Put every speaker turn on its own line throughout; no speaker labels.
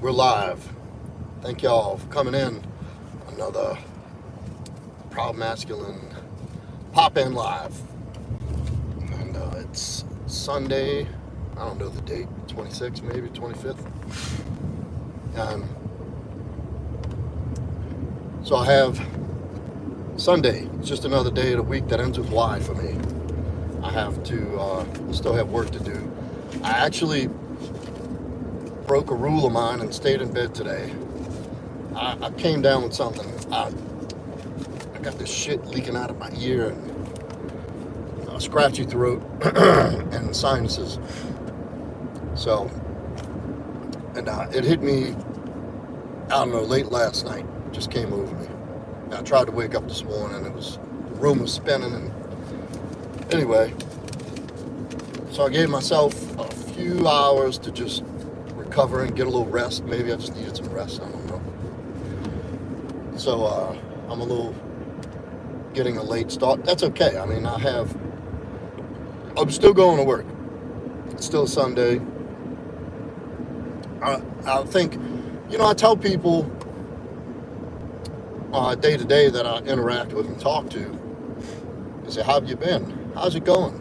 We're live. Thank y'all for coming in. Another Proudmasculine pop-in live. And it's Sunday, I don't know the date, 26th maybe, 25th. And so I have Sunday. It's just another day of the week that ends with Y for me. I have to, still have work to do. I actually broke a rule of mine and stayed in bed today. I came down with something. I got this shit leaking out of my ear and a scratchy throat and sinuses. So, and it hit me, I don't know, late last night. It just came over me. I tried to wake up this morning. The room was spinning. And anyway, so I gave myself a few hours to just recover and get a little rest. Maybe I just needed some rest. I don't know. So I'm a little getting a late start. That's okay. I mean, I'm still going to work. It's still Sunday. I think, I tell people day to day that I interact with and talk to, I say, how have you been? How's it going?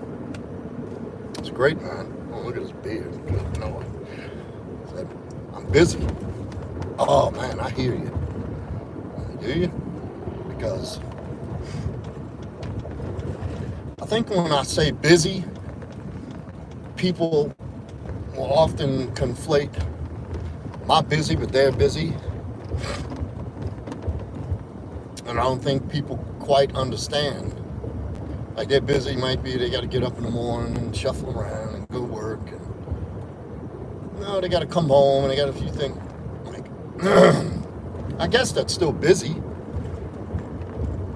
It's great, man. Oh, look at his beard. Good Lord. I'm busy. Oh, man, I hear you. Do you? Because I think when I say busy, people will often conflate my busy with their busy. And I don't think people quite understand. Like, they're busy might be they got to get up in the morning and shuffle around and go work. And they got to come home and they got a few things. Like, I guess that's still busy.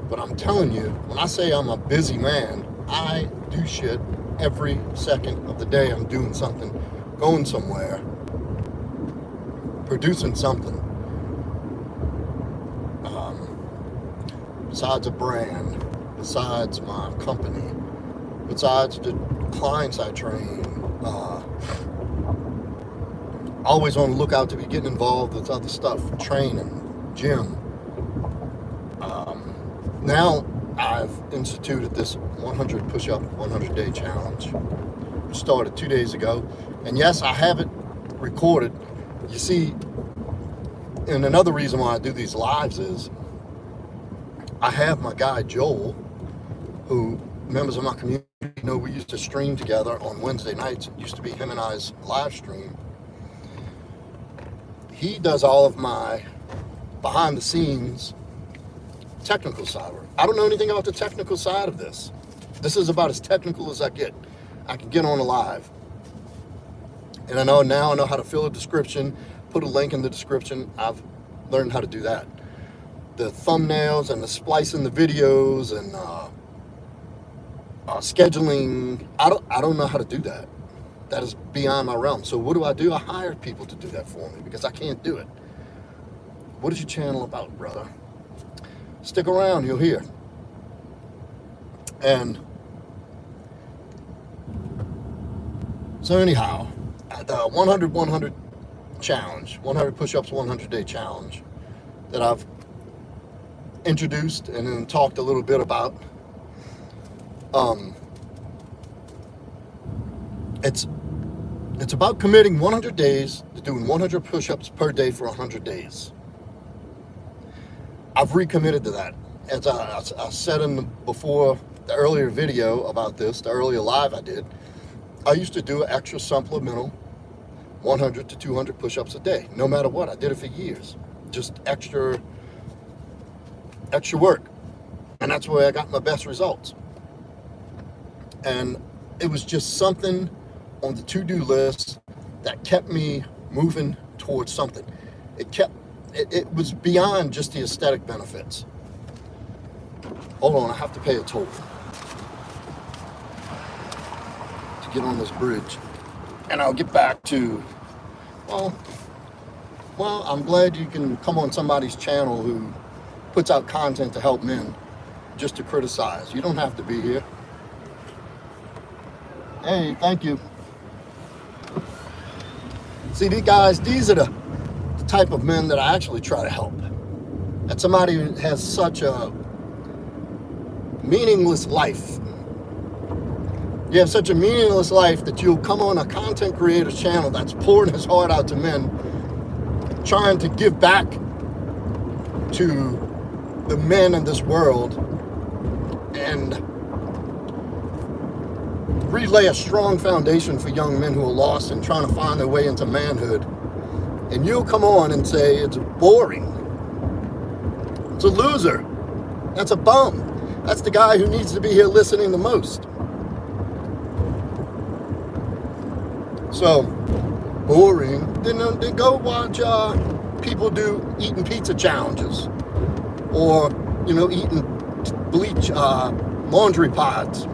But I'm telling you, when I say I'm a busy man, I do shit every second of the day. I'm doing something, going somewhere, producing something. Besides a brand, besides my company, besides the clients I train, always on the lookout to be getting involved with other stuff, training, gym. Now I've instituted this 100 push-up, 100-day challenge, which started 2 days ago. And yes, I have it recorded. You see, and another reason why I do these lives is I have my guy Joel, who members of my community know we used to stream together on Wednesday nights. It used to be him and I's live stream. He does all of my behind the scenes technical side. I don't know anything about the technical side of this. This is about as technical as I get. I can get on a live. And I know how to fill a description, put a link in the description. I've learned how to do that. The thumbnails and the splicing the videos and scheduling, I don't know how to do that. That is beyond my realm. So what do? I hire people to do that for me because I can't do it. What is your channel about, brother? Stick around, you'll hear. And so anyhow, the 100 challenge, 100 push-ups, 100-day challenge that I've introduced and then talked a little bit about. It's about committing 100 days to doing 100 push-ups per day for 100 days. I've recommitted to that. As I said before the earlier video about this, the earlier live I did, I used to do an extra supplemental 100 to 200 push-ups a day, no matter what. I did it for years. Just extra work. And that's where I got my best results. And it was just something on the to-do list that kept me moving towards something. It was beyond just the aesthetic benefits. Hold on, I have to pay a toll to get on this bridge. And I'll get back to, well, I'm glad you can come on somebody's channel who puts out content to help men, just to criticize. You don't have to be here. Hey, thank you. See, these guys, these are the type of men that I actually try to help. That's somebody who has such a meaningless life. You have such a meaningless life that you'll come on a content creator's channel that's pouring his heart out to men, trying to give back to the men in this world and relay a strong foundation for young men who are lost and trying to find their way into manhood. And you'll come on and say it's boring. It's a loser. That's a bum. That's the guy who needs to be here listening the most. So, boring. Then go watch people do eating pizza challenges, or eating bleach laundry pods.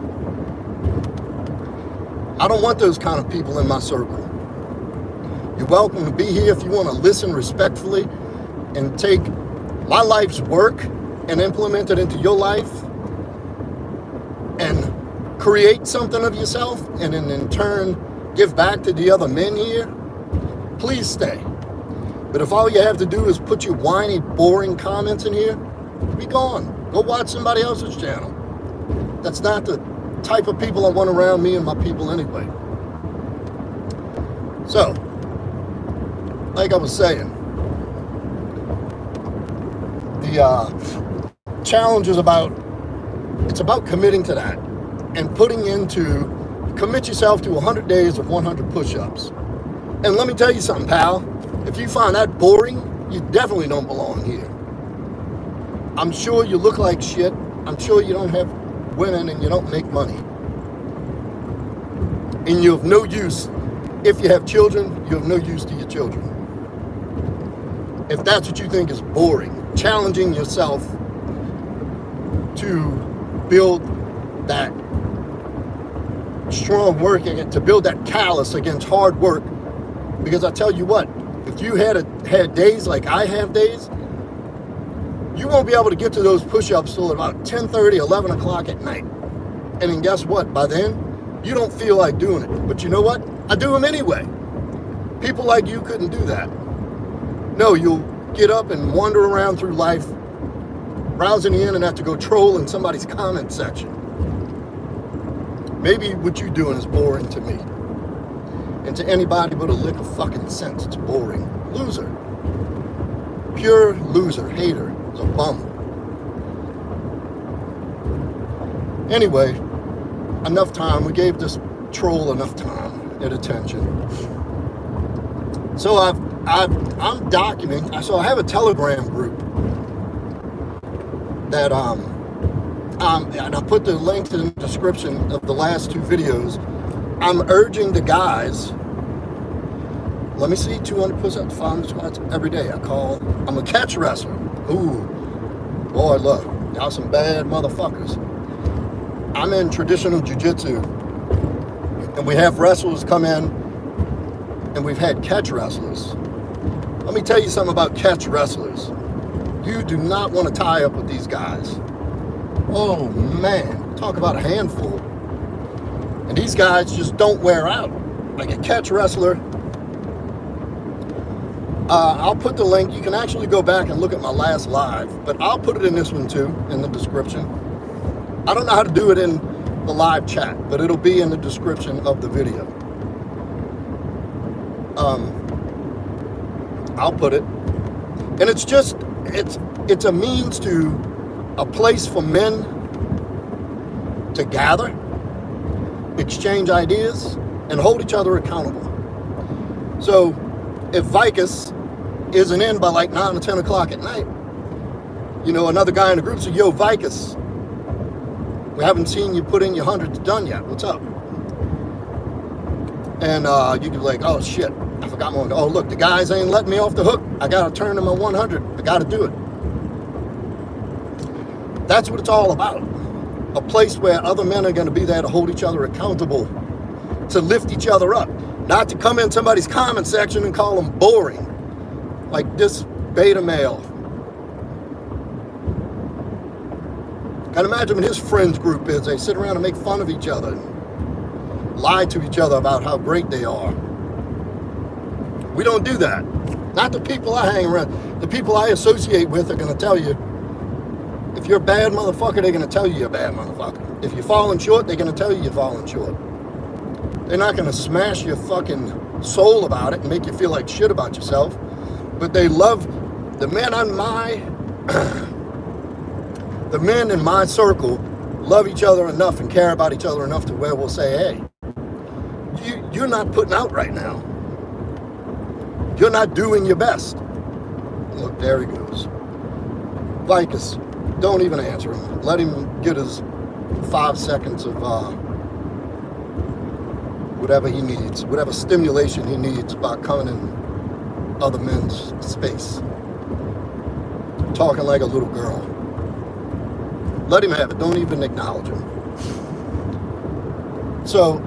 I don't want those kind of people in my circle. You're welcome to be here if you want to listen respectfully and take my life's work and implement it into your life and create something of yourself, and then in turn give back to the other men here. Please stay. But if all you have to do is put your whiny, boring comments in here, be gone. Go watch somebody else's channel. That's not the type of people I want around me and my people anyway. So, like I was saying, the challenge is about committing to that and commit yourself to 100 days of 100 push-ups. And let me tell you something, pal. If you find that boring, you definitely don't belong here. I'm sure you look like shit. I'm sure you don't have women and you don't make money. And you have no use. If you have children, you have no use to your children. If that's what you think is boring, challenging yourself to build that strong work, to build that callous against hard work. Because I tell you what, if you had days like I have days, you won't be able to get to those push-ups till about 10:30, 11 o'clock at night. And then guess what? By then, you don't feel like doing it. But you know what? I do them anyway. People like you couldn't do that. No, you'll get up and wander around through life, browsing the internet to go troll in somebody's comment section. Maybe what you're doing is boring to me. And to anybody with a lick of fucking sense, it's boring. Loser. Pure loser. Hater. It's a bum. Anyway, enough time. We gave this troll enough time and attention. So I'm documenting. So I have a Telegram group that and I put the link in the description of the last two videos. I'm urging the guys. Let me see, 200 push-ups, 500 squats every day. I'm a catch wrestler. Ooh, boy, look, y'all some bad motherfuckers. I'm in traditional jiu-jitsu, and we have wrestlers come in, and we've had catch wrestlers. Let me tell you something about catch wrestlers. You do not want to tie up with these guys. Oh man, talk about a handful. And these guys just don't wear out. Like a catch wrestler, I'll put the link. You can actually go back and look at my last live, but I'll put it in this one too, in the description. I don't know how to do it in the live chat, but it'll be in the description of the video. I'll put it. And it's a means to a place for men to gather, exchange ideas, and hold each other accountable. So if Vicus isn't in by like 9 or 10 o'clock at night, another guy in the group said, yo, Vicus, we haven't seen you put in your hundreds done yet. What's up? And you could be like, oh shit, I forgot my one. Oh look, the guys ain't letting me off the hook. I gotta turn to my 100. I gotta do it. That's what it's all about. A place where other men are gonna be there to hold each other accountable, to lift each other up, not to come in somebody's comment section and call them boring, like this beta male. Can imagine what his friends group is. They sit around and make fun of each other, and lie to each other about how great they are. We don't do that. Not the people I hang around. The people I associate with are going to tell you, if you're a bad motherfucker, they're going to tell you you're a bad motherfucker. If you're falling short, they're going to tell you you're falling short. They're not going to smash your fucking soul about it and make you feel like shit about yourself. But they love the men on my, the men in my circle love each other enough and care about each other enough to where we'll say, hey, you're not putting out right now. You're not doing your best. Look, there he goes. Vicus, don't even answer him. Let him get his 5 seconds of whatever he needs, whatever stimulation he needs about coming in other men's space. Talking like a little girl. Let him have it. Don't even acknowledge him. So,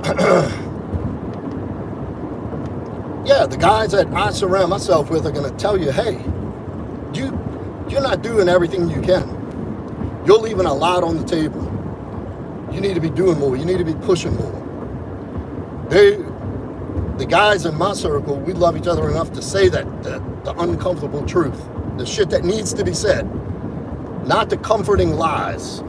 yeah, the guys that I surround myself with are going to tell you, hey, you're not doing everything you can. You're leaving a lot on the table. You need to be doing more. You need to be pushing more. The guys in my circle, we love each other enough to say that, the uncomfortable truth, the shit that needs to be said, not the comforting lies.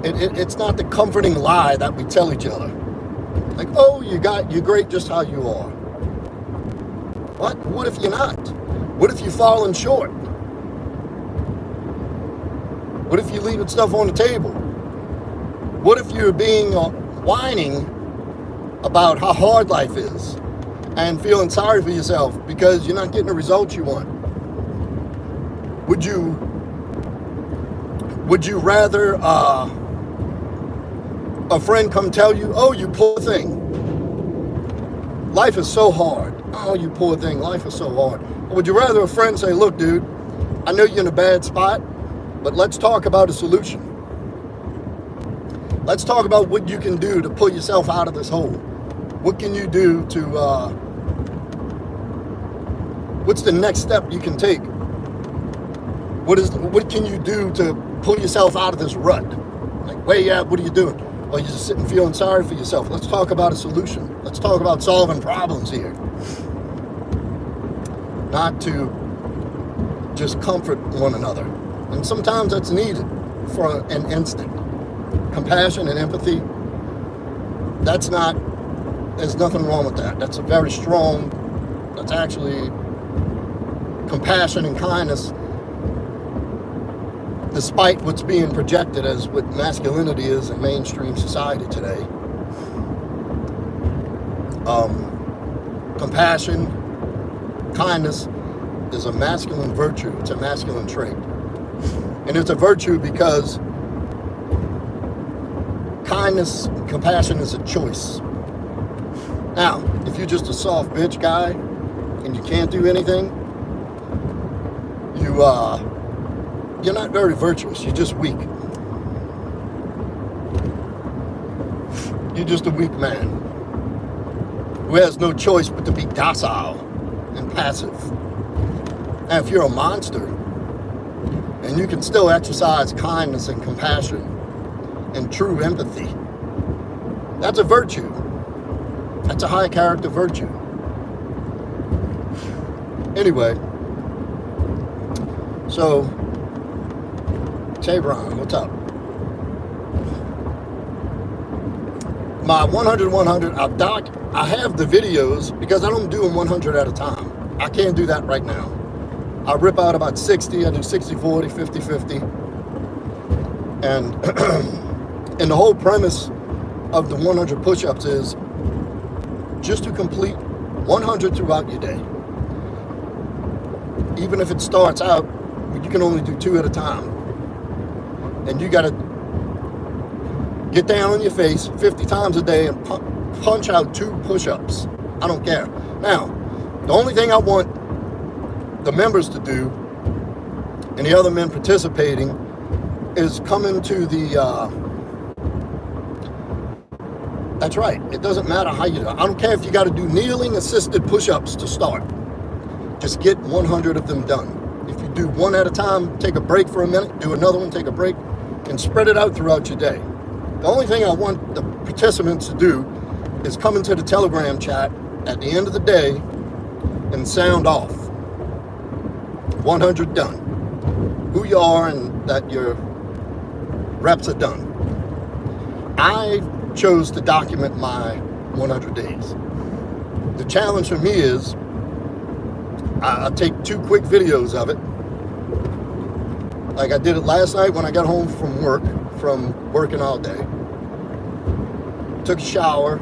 It's not the comforting lie that we tell each other. Like, oh, you're great just how you are. What? What if you're not? What if you're falling short? What if you're leaving stuff on the table? What if you're being whining about how hard life is and feeling sorry for yourself because you're not getting the results you want? Would you rather a friend come tell you, oh, you poor thing, life is so hard. Oh, you poor thing, life is so hard. Or would you rather a friend say, look, dude, I know you're in a bad spot, but let's talk about a solution. Let's talk about what you can do to pull yourself out of this hole. What can you do to, what's the next step you can take? What can you do to pull yourself out of this rut? Like, where you at? What are you doing? Or you're just sitting feeling sorry for yourself. Let's talk about a solution. Let's talk about solving problems here. Not to just comfort one another. And sometimes that's needed for an instant. Compassion and empathy, there's nothing wrong with that. That's a very strong, that's actually compassion and kindness, despite what's being projected as what masculinity is in mainstream society today. Compassion, kindness is a masculine virtue. It's a masculine trait. And it's a virtue because kindness and compassion is a choice. Now, if you're just a soft bitch guy and you can't do anything, you're not very virtuous. You're just weak. You're just a weak man who has no choice but to be docile and passive. And if you're a monster and you can still exercise kindness and compassion and true empathy, that's a virtue. That's a high character virtue. Anyway, so Tabron, what's up? My 100-100, I have the videos because I don't do them 100 at a time. I can't do that right now. I rip out about 60, I do 60-40, 50-50. And the whole premise of the 100 push-ups is just to complete 100 throughout your day. Even if it starts out, you can only do 2 at a time. And you gotta get down on your face 50 times a day and punch out 2 push-ups. I don't care. Now, the only thing I want the members to do and the other men participating is come into the, that's right, it doesn't matter how you do it. I don't care if you got to do kneeling assisted push-ups to start. Just get 100 of them done. If you do 1 at a time, take a break for a minute, do another one, take a break, and spread it out throughout your day. The only thing I want the participants to do is come into the Telegram chat at the end of the day and sound off. 100 done. Who you are and that your reps are done. I chose to document my 100 days. The challenge for me is I'll take 2 quick videos of it. Like I did it last night when I got home from working all day. Took a shower.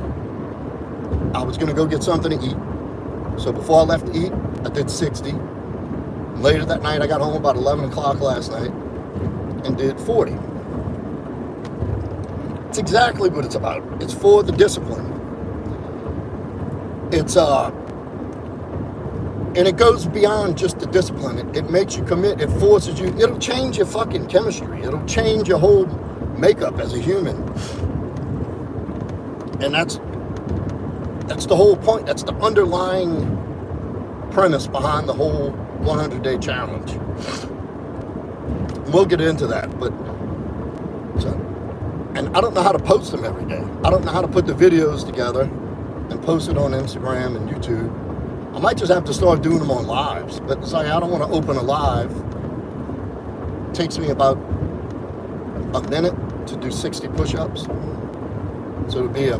I was going to go get something to eat. So before I left to eat, I did 60. Later that night, I got home about 11 o'clock last night and did 40. It's exactly what it's about. It's for the discipline. And it goes beyond just the discipline. It makes you commit. It forces you. It'll change your fucking chemistry. It'll change your whole makeup as a human. And that's the whole point. That's the underlying premise behind the whole 100-day challenge. We'll get into that, and I don't know how to post them every day. I don't know how to put the videos together and post it on Instagram and YouTube. I might just have to start doing them on lives, but it's like I don't want to open a live. It takes me about a minute to do 60 push-ups. So it'll be a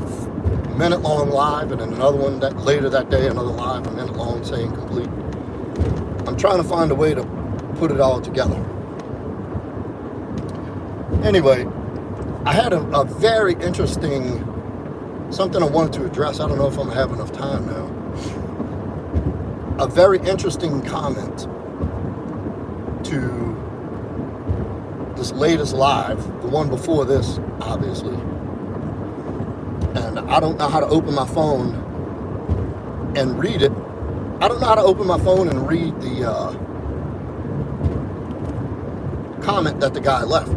minute-long live, and then another one later that day, another live, a minute-long, saying complete. I'm trying to find a way to put it all together. Anyway, I had a very interesting, something I wanted to address. I don't know if I'm going to have enough time now. A very interesting comment to this latest live, the one before this, obviously. And I don't know how to open my phone and read it. I don't know how to open my phone and read the comment that the guy left.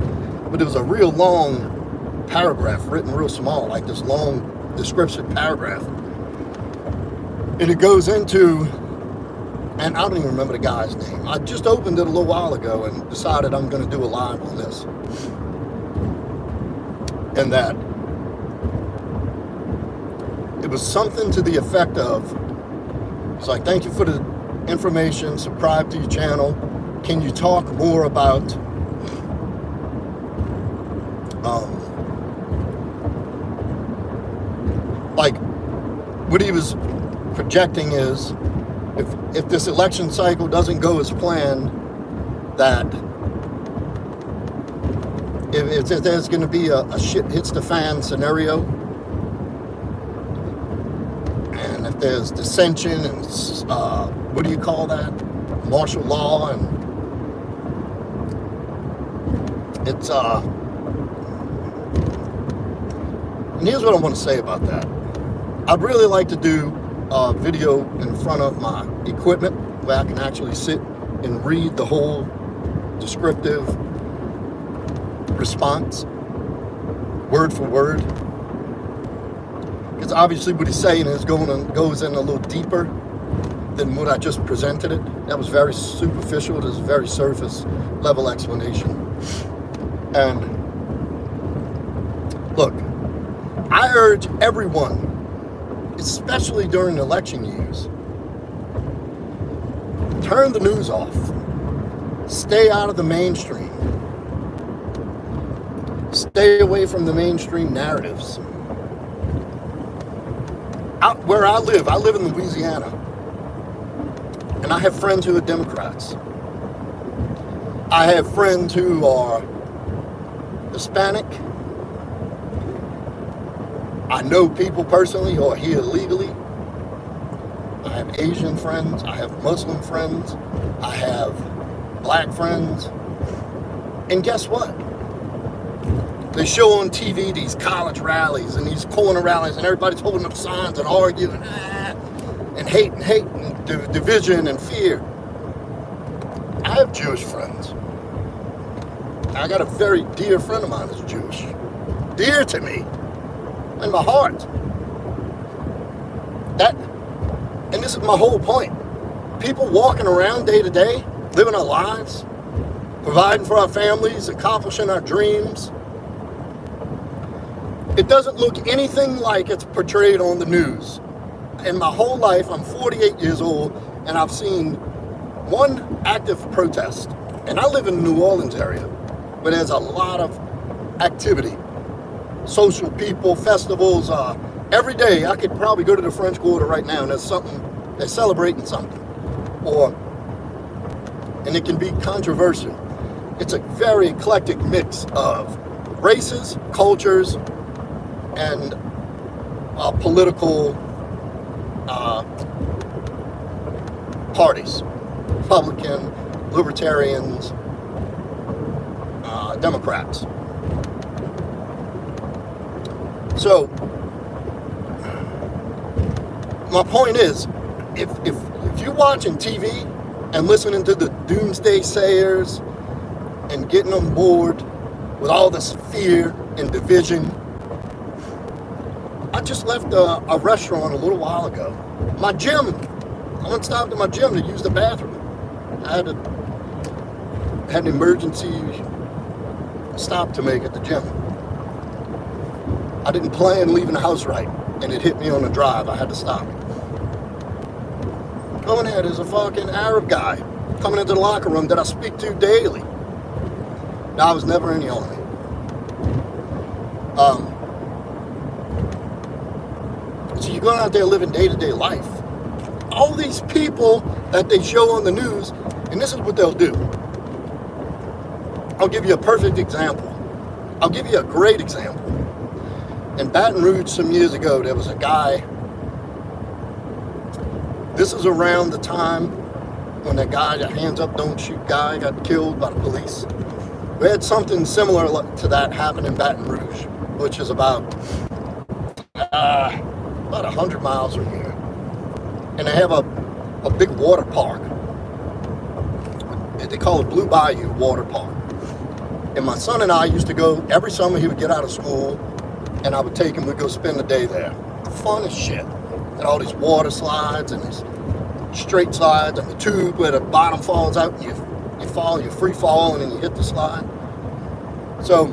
But it was a real long paragraph, written real small, like this long description paragraph. And it goes into, and I don't even remember the guy's name. I just opened it a little while ago and decided I'm going to do a live on this. And that it was something to the effect of, it's like, thank you for the information, subscribe to your channel. Can you talk more about like what he was projecting is if this election cycle doesn't go as planned, that if there's going to be a shit hits the fan scenario, and if there's dissension and what do you call that, martial law, and it's and here's what I want to say about that. I'd really like to do a video in front of my equipment where I can actually sit and read the whole descriptive response, word for word. Because obviously what he's saying is goes in a little deeper than what I just presented it. That was very superficial. It was a very surface level explanation. And look, I urge everyone, especially during election years, turn the news off. Stay out of the mainstream. Stay away from the mainstream narratives. Where I live in Louisiana, and I have friends who are Democrats. I have friends who are Hispanic. I know people personally who are here illegally. I have Asian friends. I have Muslim friends. I have black friends. And guess what? They show on TV these college rallies and these corner rallies, and everybody's holding up signs and arguing and hate and division and fear. I have Jewish friends. I got a very dear friend of mine who's Jewish. Dear to me. In my heart. And this is my whole point. People walking around day to day, living our lives, providing for our families, accomplishing our dreams. It doesn't look anything like it's portrayed on the news. in my whole life, I'm 48 years old, and I've seen one active protest. And I live in the New Orleans area, where there's a lot of activity, social people, festivals. Every day, I could probably go to the French Quarter right now, and there's something, they're celebrating something. And it can be controversial. It's a very eclectic mix of races, cultures, and political parties. Republican, Libertarians, Democrats. So, my point is, if you're watching TV and listening to the doomsday sayers and getting on board with all this fear and division. I just left a restaurant a little while ago. My gym, I went stopped at my gym to use the bathroom. I had an emergency stop to make at the gym. I didn't plan leaving the house right, and it hit me on the drive. I had to stop. Going ahead is a fucking Arab guy coming into the locker room that I speak to daily. Now, I was never in the army. So you're going out there living day-to-day life. All these people that they show on the news, and this is what they'll do. I'll give you a perfect example. I'll give you a great example. In Baton Rouge some years ago, there was a guy. This is around the time when that guy, that hands up, don't shoot guy, got killed by the police. We had something similar to that happen in Baton Rouge, which is about 100 miles from here. And they have a big water park. They call it Blue Bayou Water Park. And my son and I used to go, every summer he would get out of school, and I would take him, we'd go spend the day there. Fun as shit. And all these water slides and these straight slides and the tube where the bottom falls out and you fall, you free fall and then you hit the slide. So,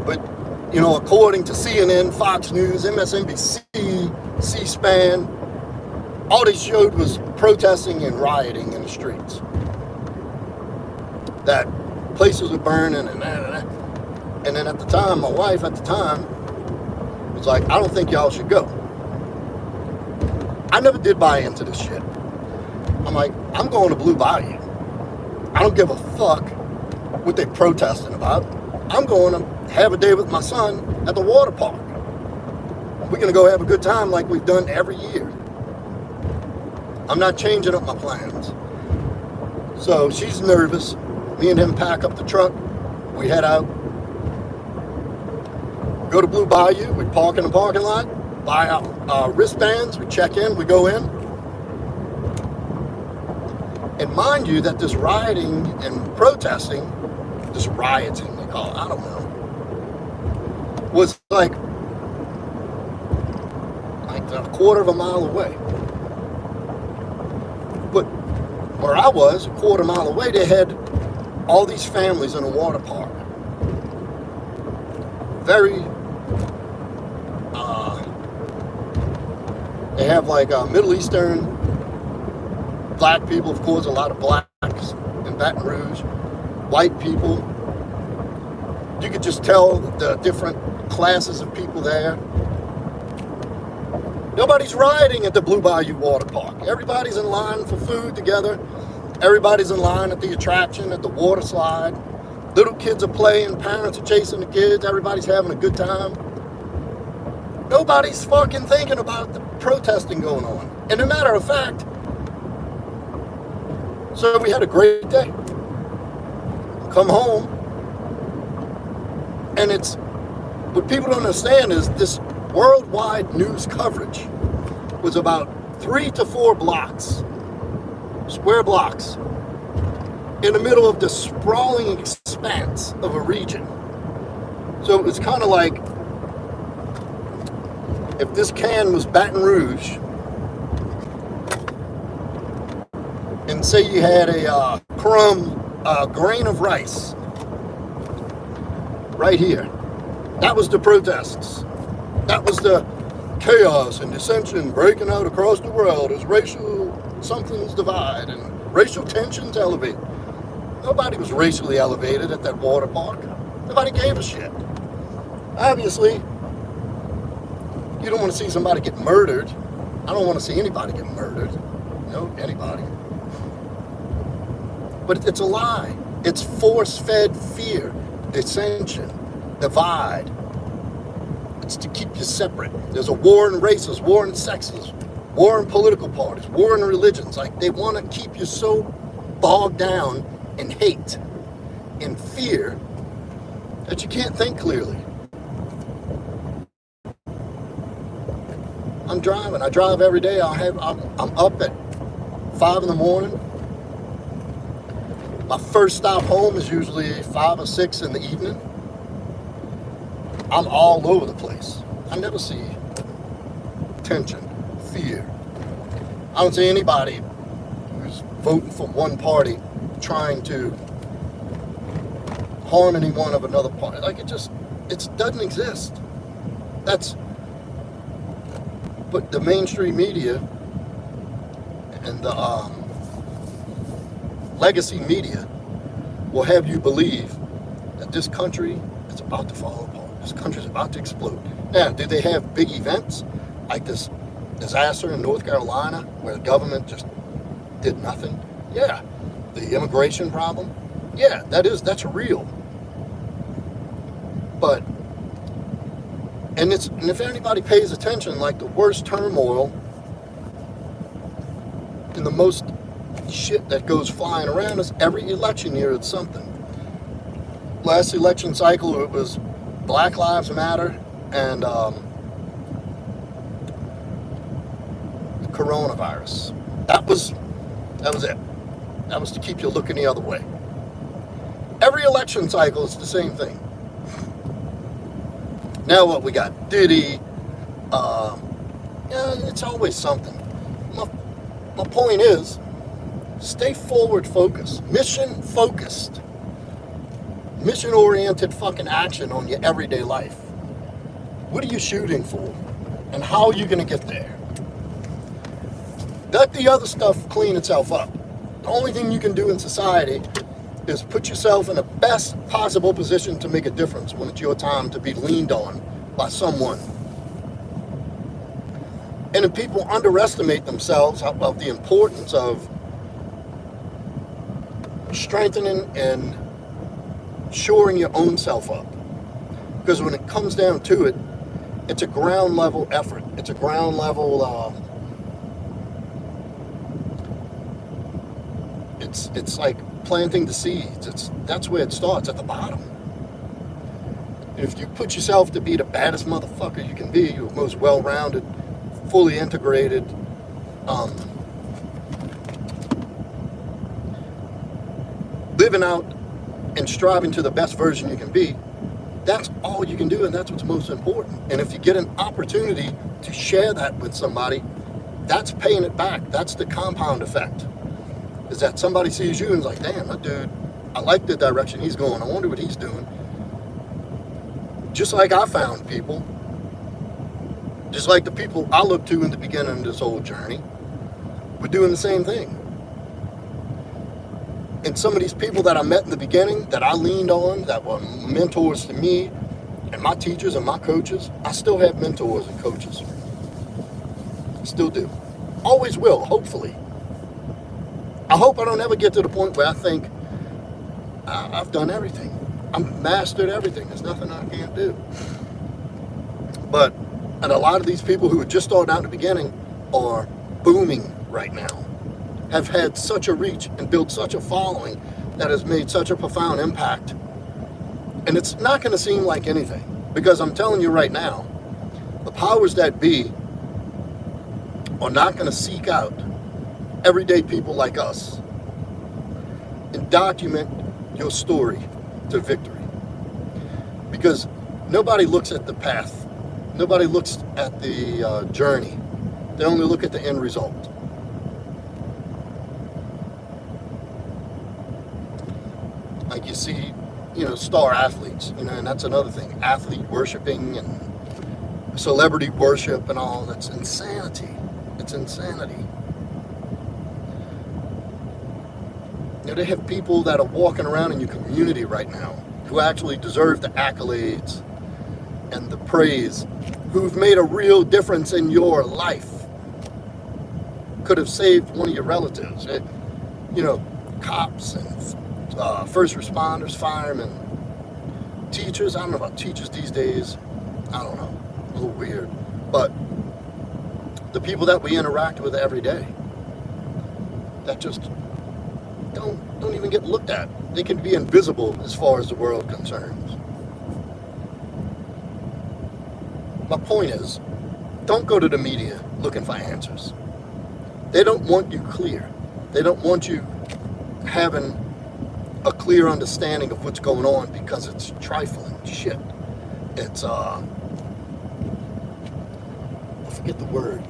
but, you know, according to CNN, Fox News, MSNBC, C-SPAN, all they showed was protesting and rioting in the streets. That places were burning and that. And then at the time, my wife at the time was like, I don't think y'all should go. I never did buy into this shit. I'm like, I'm going to Blue Bayou. I don't give a fuck what they protesting about. I'm going to have a day with my son at the water park. We're going to go have a good time like we've done every year. I'm not changing up my plans. So she's nervous. Me and him pack up the truck. We head out. Go to Blue Bayou. We park in the parking lot. Buy our wristbands. We check in. We go in. And mind you that this rioting and protesting, this rioting they call it, I don't know, was like a quarter of a mile away. But where I was, a quarter mile away, they had all these families in a water park. Very, they have like Middle Eastern, black people, of course, a lot of blacks in Baton Rouge, white people. You could just tell the different classes of people there. Nobody's rioting at the Blue Bayou Water Park. Everybody's in line for food together. Everybody's in line at the attraction, at the water slide. Little kids are playing, parents are chasing the kids, everybody's having a good time. Nobody's fucking thinking about the protesting going on. And a matter of fact, so we had a great day. Come home, and it's, what people don't understand is this worldwide news coverage was about 3 to 4 blocks, square blocks, in the middle of the sprawling expanse of a region. So it was kind of like, if this can was Baton Rouge, and say you had a grain of rice right here. That was the protests. That was the chaos and dissension breaking out across the world as racial somethings divide and racial tensions elevate. Nobody was racially elevated at that water park. Nobody gave a shit. Obviously, you don't want to see somebody get murdered. I don't want to see anybody get murdered. No, anybody. But it's a lie. It's force-fed fear, dissension, divide. It's to keep you separate. There's a war in races, war in sexes, war in political parties, war in religions. Like, they want to keep you so bogged down in hate, in fear, that you can't think clearly. I'm driving. I drive every day. I'm up at 5 in the morning. My first stop home is usually 5 or 6 in the evening. I'm all over the place. I never see tension, fear. I don't see anybody who's voting for one party trying to harm anyone of another party. Like, it doesn't exist. But the mainstream media and the legacy media will have you believe that this country is about to fall apart. This country is about to explode. Now, did they have big events like this disaster in North Carolina where the government just did nothing? Yeah. The immigration problem? Yeah, that's real. But and if anybody pays attention, like, the worst turmoil and the most shit that goes flying around us every election year, it's something. Last election cycle, it was Black Lives Matter and the coronavirus. That was it. That was to keep you looking the other way. Every election cycle is the same thing. Now what we got? Diddy. It's always something. My point is, stay forward focused, mission focused, mission oriented fucking action on your everyday life. What are you shooting for? And how are you going to get there? Let the other stuff clean itself up. The only thing you can do in society is put yourself in the best possible position to make a difference when it's your time to be leaned on by someone. And if people underestimate themselves of the importance of strengthening and shoring your own self up. Because when it comes down to it, it's a ground level effort. It's a ground level, it's like planting the seeds. That's where it starts, at the bottom. And if you put yourself to be the baddest motherfucker you can be, your most well-rounded, fully integrated, living out and striving to the best version you can be, that's all you can do, and that's what's most important. And if you get an opportunity to share that with somebody, that's paying it back. That's the compound effect. Is that somebody sees you and is like, damn, that dude, I like the direction he's going. I wonder what he's doing. Just like I found people, just like the people I looked to in the beginning of this whole journey, were doing the same thing. And some of these people that I met in the beginning, that I leaned on, that were mentors to me, and my teachers and my coaches, I still have mentors and coaches. Still do. Always will, hopefully. I hope I don't ever get to the point where I think I've done everything. I've mastered everything. There's nothing I can't do. And a lot of these people who are just starting out in the beginning are booming right now. Have had such a reach and built such a following that has made such a profound impact. And it's not going to seem like anything, because I'm telling you right now, the powers that be are not going to seek out everyday people like us and document your story to victory. Because nobody looks at the path. Nobody looks at the journey. They only look at the end result. Like you see, star athletes, and that's another thing. Athlete worshiping and celebrity worship and all. That's insanity. It's insanity. They have people that are walking around in your community right now who actually deserve the accolades and the praise, who've made a real difference in your life. Could have saved one of your relatives. Cops and first responders, firemen, teachers. I don't know about teachers these days. I don't know. A little weird. But the people that we interact with every day that just don't even get looked at. They can be invisible as far as the world concerns. My point is, don't go to the media looking for answers. They don't want you clear. They don't want you having a clear understanding of what's going on because it's trifling shit. It's I forget the word,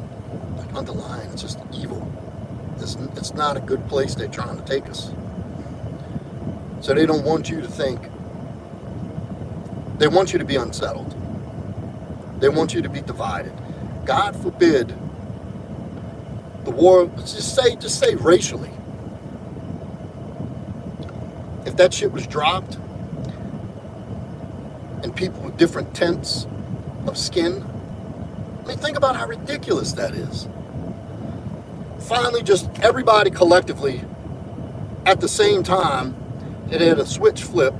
like underlying. It's just evil. It's not a good place they're trying to take us. So they don't want you to think. They want you to be unsettled. They want you to be divided. God forbid the war, just say racially. If that shit was dropped and people with different tints of skin, I mean, think about how ridiculous that is. Finally, just everybody collectively at the same time, it had a switch flip,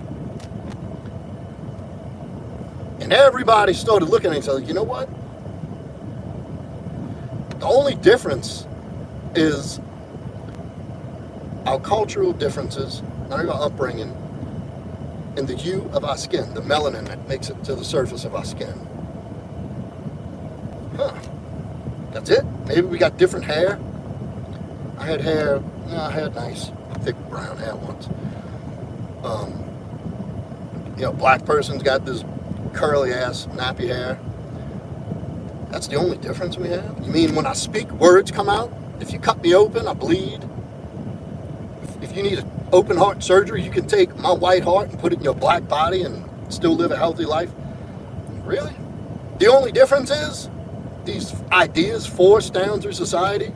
and everybody started looking at each other. You know what? The only difference is our cultural differences, our upbringing, and the hue of our skin, the melanin that makes it to the surface of our skin. Huh. That's it? Maybe we got different hair. I had nice, thick brown hair once. Black person's got this curly ass, nappy hair. That's the only difference we have? You mean when I speak, words come out? If you cut me open, I bleed? If you need an open heart surgery, you can take my white heart and put it in your black body and still live a healthy life? Really? The only difference is these ideas forced down through society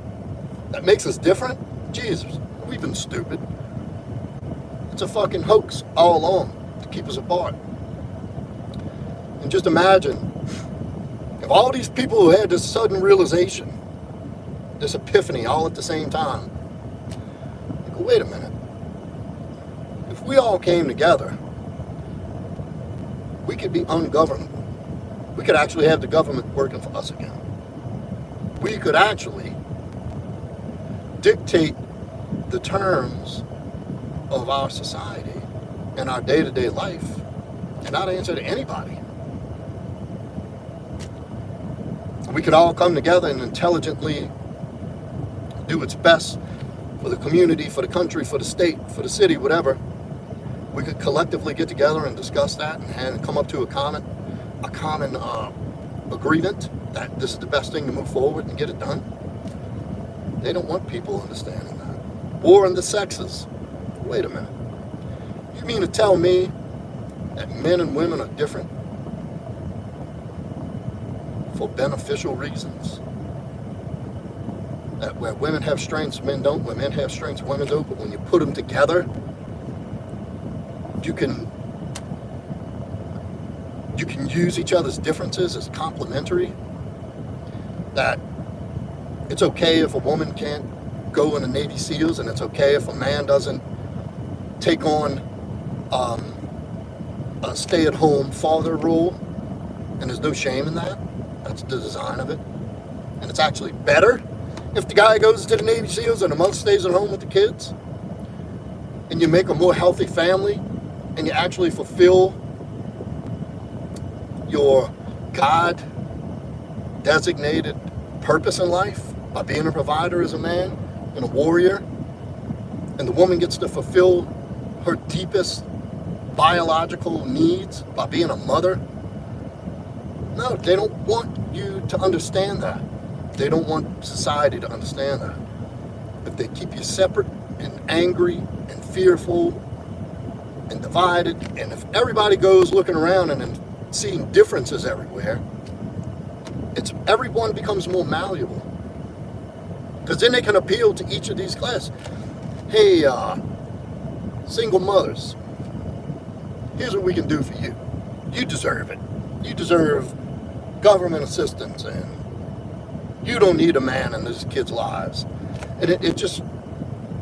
that makes us different? Jesus, we've been stupid. It's a fucking hoax all along to keep us apart. And just imagine if all these people who had this sudden realization, this epiphany all at the same time, go, wait a minute. If we all came together, we could be ungovernable. We could actually have the government working for us again. We could actually dictate the terms of our society and our day-to-day life and not answer to anybody. We could all come together and intelligently do its best for the community, for the country, for the state, for the city, whatever. We could collectively get together and discuss that and come up to a common agreement that this is the best thing to move forward and get it done. They don't want people understanding that. War in the sexes. Wait a minute. You mean to tell me that men and women are different for beneficial reasons? That where women have strengths, men don't. Where men have strengths, women don't. But when you put them together, you can use each other's differences as complementary. That it's okay if a woman can't go in the Navy SEALs, and it's okay if a man doesn't take on a stay-at-home father role, and there's no shame in that. That's the design of it. And it's actually better if the guy goes to the Navy SEALs and the mother stays at home with the kids, and you make a more healthy family, and you actually fulfill your God-designated purpose in life by being a provider as a man and a warrior, and the woman gets to fulfill her deepest biological needs by being a mother. No, they don't want you to understand that. They don't want society to understand that. If they keep you separate and angry and fearful and divided, and if everybody goes looking around and seeing differences everywhere, everyone becomes more malleable. Because then they can appeal to each of these classes. Hey, single mothers, here's what we can do for you. You deserve it. You deserve government assistance, and you don't need a man in these kids' lives. And it just,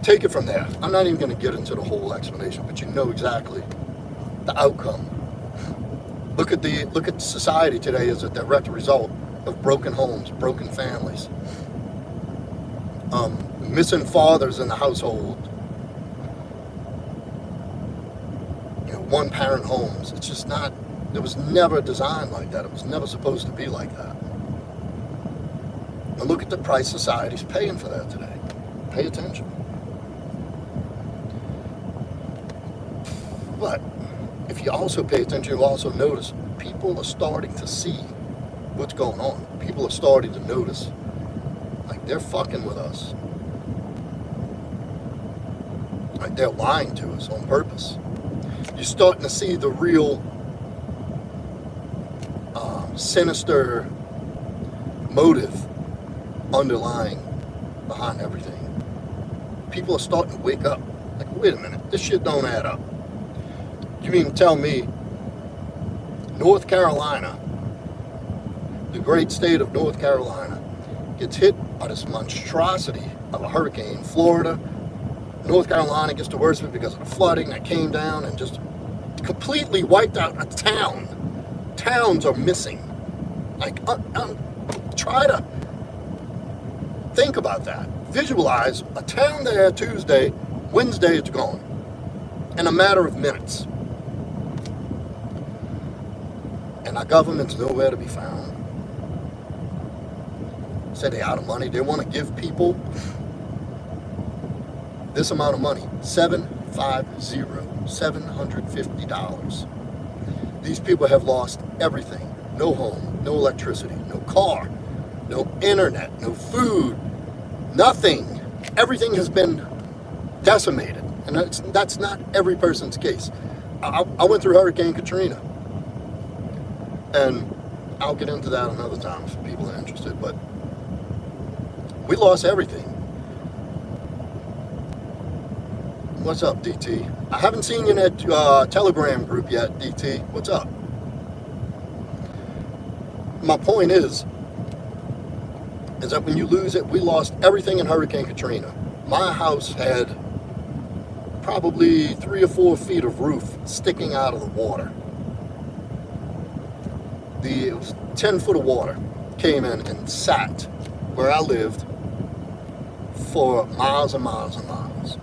take it from there. I'm not even going to get into the whole explanation, but you know exactly the outcome. Look at society today as a direct result of broken homes, broken families, missing fathers in the household, one-parent homes. It's just not. It was never designed like that. It was never supposed to be like that. And look at the price society's paying for that today. Pay attention. But if you also pay attention, you'll also notice people are starting to see what's going on. People are starting to notice, like, they're fucking with us. Like, they're lying to us on purpose. You're starting to see the real sinister motive underlying behind everything. People are starting to wake up. Like, wait a minute, this shit don't add up. You mean to tell me North Carolina, the great state of North Carolina, gets hit by this monstrosity of a hurricane? Florida, North Carolina gets the worst of it because of the flooding that came down and just completely wiped out a town. Towns are missing. Like, try to think about that. Visualize a town there Tuesday, Wednesday it's gone. In a matter of minutes. And our government's nowhere to be found. Say they're out of money. They want to give people this amount of money. $750. These people have lost everything. No home, no electricity, no car, no internet, no food, nothing. Everything has been decimated. And that's not every person's case. I went through Hurricane Katrina. And I'll get into that another time if people are interested. But we lost everything. What's up, DT? I haven't seen you in that Telegram group yet, DT. What's up? My point is that when you lose it, we lost everything in Hurricane Katrina. My house had probably 3 or 4 feet of roof sticking out of the water. It was 10 foot of water came in and sat where I lived for miles and miles and miles.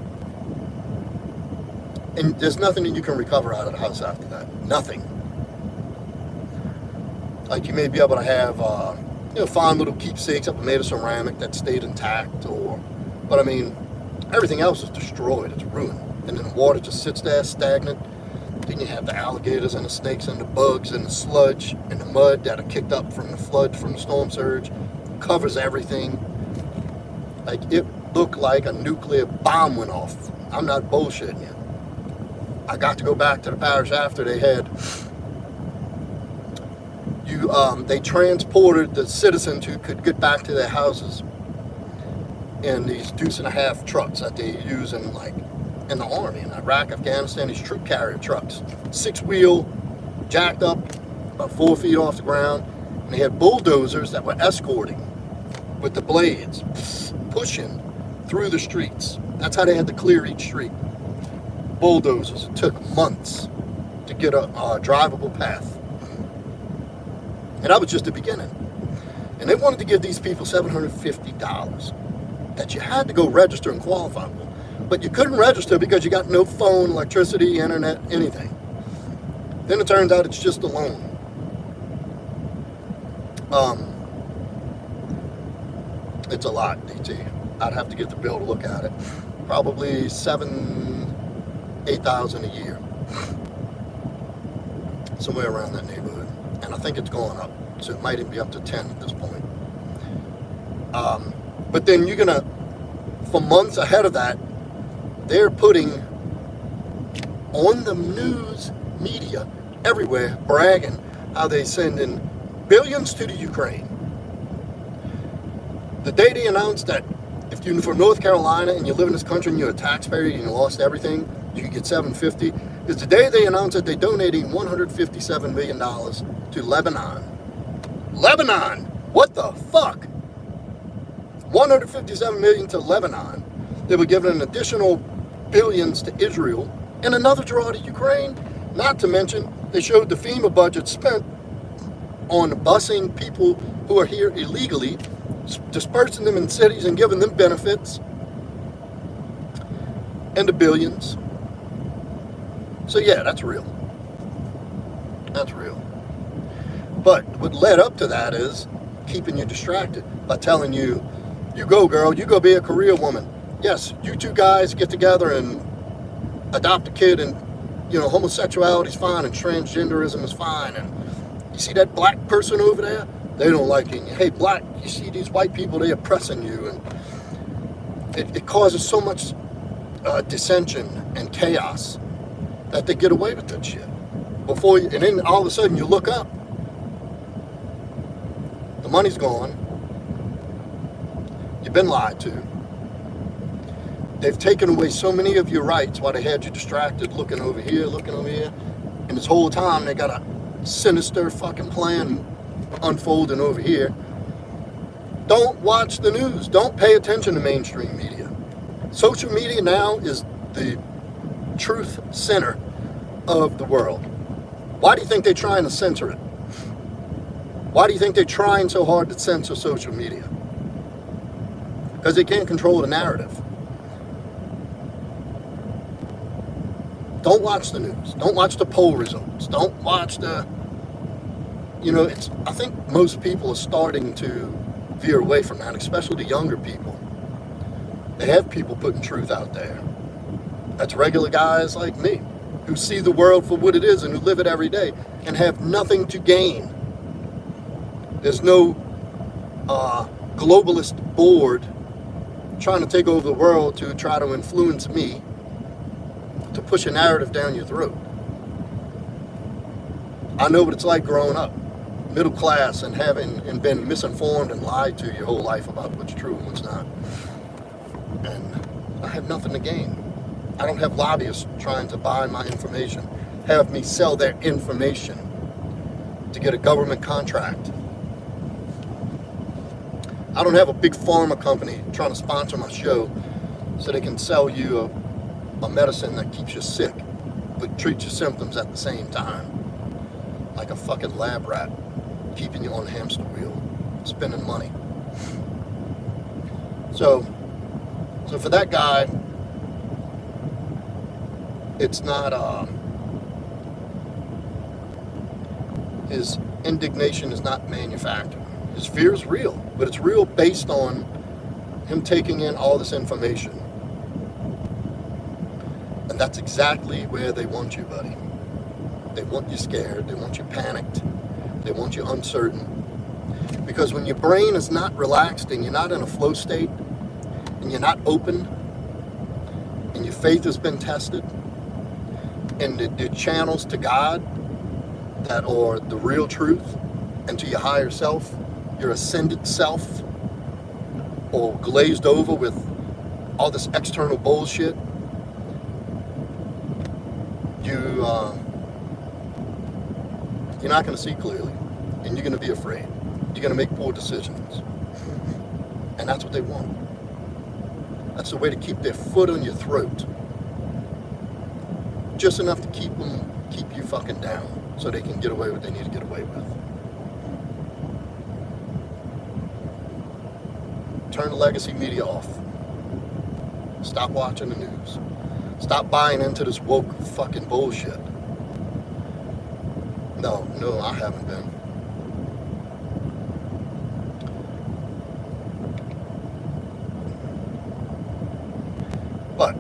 And there's nothing that you can recover out of the house after that. Nothing. Like, you may be able to have, fine little keepsakes up made of ceramic that stayed intact, but I mean, everything else is destroyed. It's ruined. And then the water just sits there stagnant. Then you have the alligators and the snakes and the bugs and the sludge and the mud that are kicked up from the flood, from the storm surge, covers everything. Like, it looked like a nuclear bomb went off. I'm not bullshitting you. I got to go back to the parish after they had, they transported the citizens who could get back to their houses in these deuce-and-a-half trucks that they use in the army in Iraq, Afghanistan, these troop carrier trucks. 6-wheel, jacked up, about 4 feet off the ground. And they had bulldozers that were escorting with the blades, pushing through the streets. That's how they had to clear each street. Bulldozers. It took months to get a drivable path. And that was just the beginning. And they wanted to give these people $750 that you had to go register and qualify for. But you couldn't register because you got no phone, electricity, internet, anything. Then it turns out it's just a loan. It's a lot, DT. I'd have to get the bill to look at it. Probably $8,000 a year. Somewhere around that neighborhood. And I think it's going up. So it might even be up to 10 at this point. But then you're going to, for months ahead of that, they're putting on the news media everywhere, bragging how they send in billions to the Ukraine. The day they announced that if you're from North Carolina and you live in this country and you're a taxpayer and you lost everything, you can get $750, is the day they announced that they're donating $157 million to Lebanon. Lebanon! What the fuck? $157 million to Lebanon. They were giving an additional billions to Israel and another draw to Ukraine. Not to mention, they showed the FEMA budget spent on busing people who are here illegally, dispersing them in cities and giving them benefits, and the billions. So yeah, that's real. That's real. But what led up to that is keeping you distracted by telling you, you go girl, you go be a career woman. Yes, you two guys get together and adopt a kid, and homosexuality is fine and transgenderism is fine, and you see that black person over there, they don't like it. Hey, black, you see these white people, they oppressing you, and it causes so much dissension and chaos that they get away with that shit. And then all of a sudden you look up, the money's gone, you've been lied to, they've taken away so many of your rights while they had you distracted looking over here, and this whole time they got a sinister fucking plan unfolding over here. Don't watch the news. Don't pay attention to mainstream media. Social media now is the truth center of the world. Why do you think they're trying to censor it? Why do you think they're trying so hard to censor social media? Because they can't control the narrative. Don't watch the news. Don't watch the poll results. Don't watch the... I think most people are starting to veer away from that, especially the younger people. They have people putting truth out there. That's regular guys like me, who see the world for what it is and who live it every day and have nothing to gain. There's no globalist board trying to take over the world to try to influence me, to push a narrative down your throat. I know what it's like growing up, middle class, and been misinformed and lied to your whole life about what's true and what's not. And I have nothing to gain. I don't have lobbyists trying to buy my information, have me sell their information to get a government contract. I don't have a big pharma company trying to sponsor my show so they can sell you a medicine that keeps you sick but treats your symptoms at the same time. Like a fucking lab rat, keeping you on the hamster wheel, spending money. So for that guy, it's not, his indignation is not manufactured. His fear is real, but it's real based on him taking in all this information. And that's exactly where they want you, buddy. They want you scared, they want you panicked, they want you uncertain. Because when your brain is not relaxed and you're not in a flow state, and you're not open, and your faith has been tested, and the channels to God that are the real truth, and to your higher self, your ascended self, or glazed over with all this external bullshit, you're not going to see clearly, and you're going to be afraid. You're going to make poor decisions. And that's what they want. That's the way to keep their foot on your throat. Just enough to keep you fucking down so they can get away with what they need to get away with. Turn the legacy media off. Stop watching the news. Stop buying into this woke fucking bullshit. No, I haven't been. But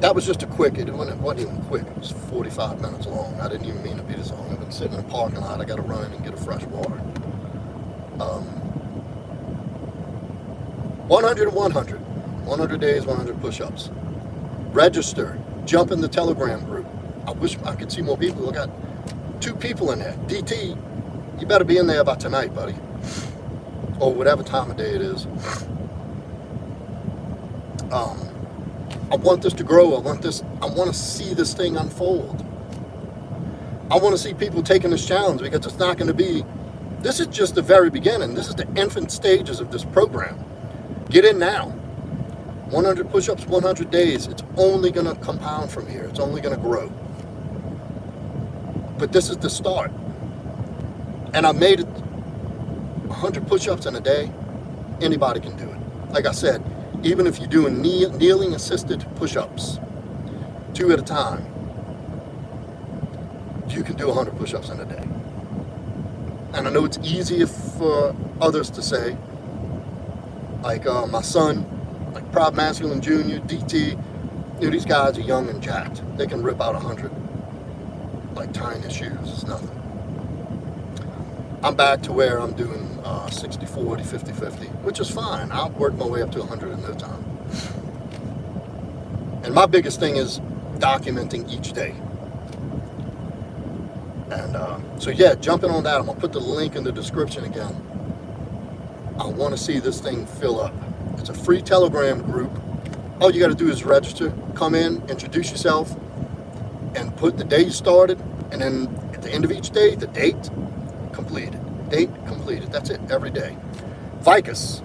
that was just a quick, it wasn't even quick, it was 45 minutes long. I didn't even mean to be this long. I've been sitting in a parking lot, I gotta run in and get a fresh water. 100 and 100. 100 days, 100 push-ups. Register. Jump in the Telegram group. I wish I could see more people. I got 2 people in there. DT, you better be in there by tonight, buddy. or whatever time of day it is. I want this to grow. I want to see this thing unfold. I want to see people taking this challenge, because it's not going to be, this is just the very beginning. This is the infant stages of this program. Get in now. 100 push-ups, 100 days. It's only going to compound from here. It's only going to grow. But this is the start. And I made it 100 push-ups in a day. Anybody can do it. Like I said, even if you're doing kneeling assisted push-ups, 2 at a time, you can do 100 push-ups in a day. And I know it's easier for others to say, like my son, like Proudmasculine Jr., DT, these guys are young and jacked. They can rip out 100 like tying their shoes. It's nothing. I'm back to where I'm doing 60-40, 50-50, which is fine. I'll work my way up to 100 in no time. And my biggest thing is documenting each day. And so yeah, jumping on that, I'm gonna put the link in the description again. I want to see this thing fill up. It's a free Telegram group. All you got to do is register, come in, introduce yourself, and put the day you started, and then at the end of each day, the date completed. Date completed. That's it, every day. Vicus.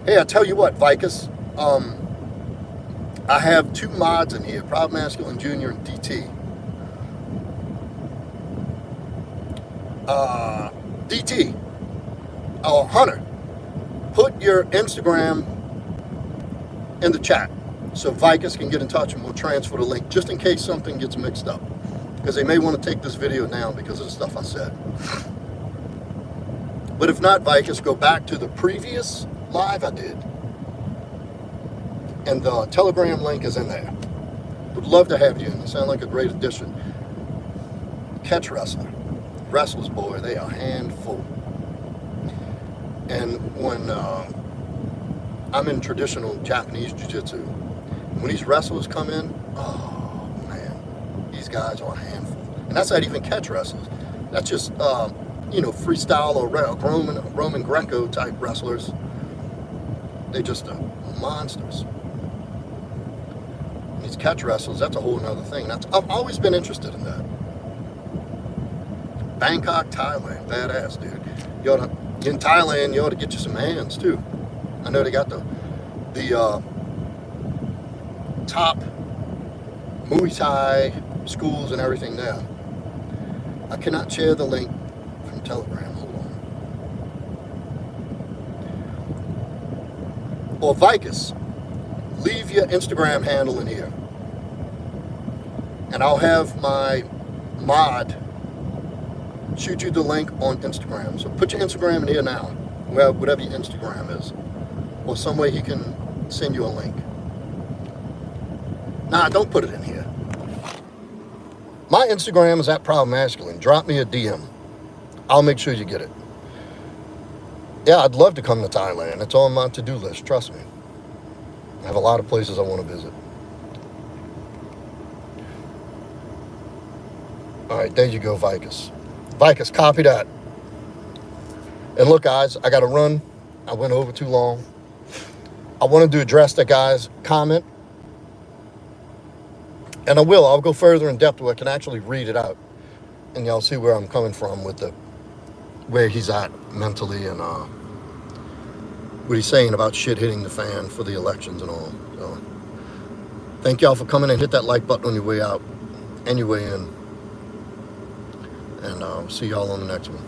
Hey, I tell you what, Vicus. I have 2 mods in here, Proudmasculine Jr. and DT. DT. Oh, Hunter. Put your Instagram in the chat so Vicus can get in touch and we'll transfer the link, just in case something gets mixed up, because they may want to take this video down because of the stuff I said. But if not, Vicus, go back to the previous live I did, and the Telegram link is in there. Would love to have you, and you sound like a great addition. Catch wrestler, wrestlers, boy, they are a handful. And when I'm in traditional Japanese jiu-jitsu, when these wrestlers come in, oh man, these guys are a handful. And that's not even catch wrestlers. That's just freestyle or Roman Greco type wrestlers. They're just monsters. These catch wrestlers, that's a whole nother thing. I've always been interested in that. Bangkok, Thailand, badass, dude. In Thailand, you ought to get you some hands too. I know they got the top Muay Thai schools and everything there. I cannot share the link from Telegram. Hold on. Or Vicus, leave your Instagram handle in here, and I'll have my mod shoot you the link on Instagram. So put your Instagram in here now, whatever your Instagram is, or some way he can send you a link. Nah, don't put it in here. My Instagram is at Proudmasculine. Drop me a DM. I'll make sure you get it. Yeah, I'd love to come to Thailand. It's on my to-do list, trust me. I have a lot of places I want to visit. All right, there you go, Vicus. Vicus, copy that. And look, guys, I got to run. I went over too long. I wanted to address that guy's comment. And I will. I'll go further in depth where I can actually read it out. And y'all see where I'm coming from with where he's at mentally and what he's saying about shit hitting the fan for the elections and all. So thank y'all for coming and hit that like button on your way out and your way in. And I'll see y'all on the next one.